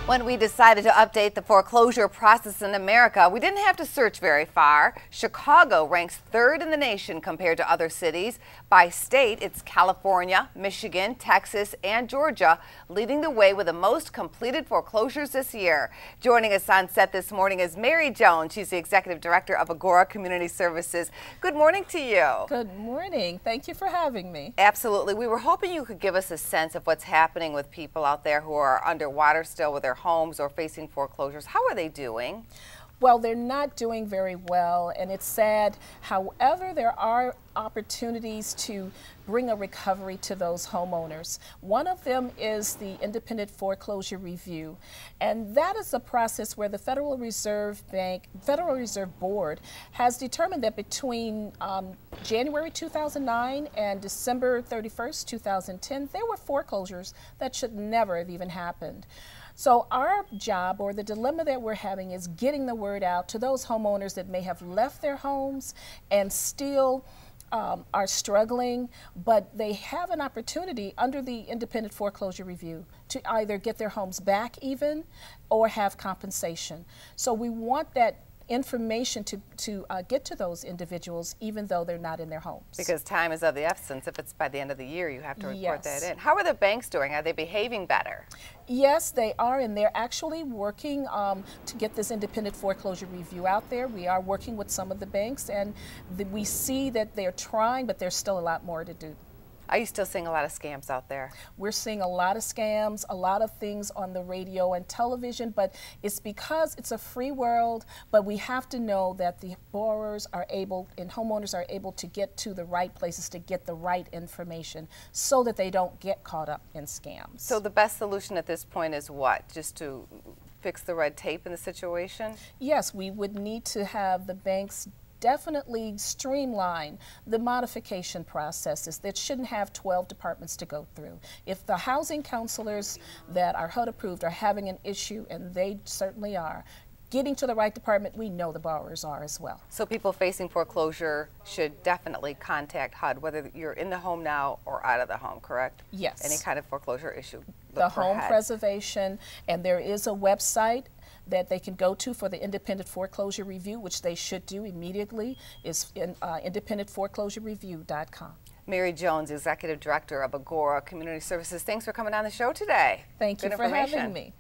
When we decided to update the foreclosure process in America, we didn't have to search very far. Chicago ranks third in the nation compared to other cities. By state, it's California, Michigan, Texas, and Georgia leading the way with the most completed foreclosures this year. Joining us on set this morning is Mary Jones. She's the Executive Director of Agora Community Services. Good morning to you. Good morning. Thank you for having me. Absolutely. We were hoping you could give us a sense of what's happening with people out there who are underwater still with their homes or facing foreclosures. How are they doing? Well, they're not doing very well, and it's sad. However, there are opportunities to bring a recovery to those homeowners. One of them is the independent foreclosure review, and that is a process where the Federal Reserve Board has determined that between January 2009 and December 31st, 2010, there were foreclosures that should never have even happened. So our job, or the dilemma that we're having, is getting the word out to those homeowners that may have left their homes and still are struggling, but they have an opportunity under the independent foreclosure review to either get their homes back even or have compensation. So we want that information to get to those individuals even though they're not in their homes. Because time is of the essence. If it's by the end of the year, you have to report Yes. that in. How are the banks doing? Are they behaving better? Yes, they are, and they're actually working to get this independent foreclosure review out there. We are working with some of the banks, and we see that they're trying, but there's still a lot more to do. Are you still seeing a lot of scams out there? We're seeing a lot of scams, a lot of things on the radio and television, but it's because it's a free world, but we have to know that the borrowers are able and homeowners are able to get to the right places to get the right information so that they don't get caught up in scams. So the best solution at this point is what? Just to fix the red tape in the situation? Yes, we would need to have the banks definitely streamline the modification processes that shouldn't have 12 departments to go through. If the housing counselors that are HUD approved are having an issue, and they certainly are, getting to the right department, we know the borrowers are as well. So people facing foreclosure should definitely contact HUD, whether you're in the home now or out of the home, correct? Yes. Any kind of foreclosure issue. The home preservation, and there is a website that they can go to for the independent foreclosure review, which they should do immediately, is in independentforeclosurereview.com. Mary Jones, Executive Director of Agora Community Services. Thanks for coming on the show today. Thank you for having me.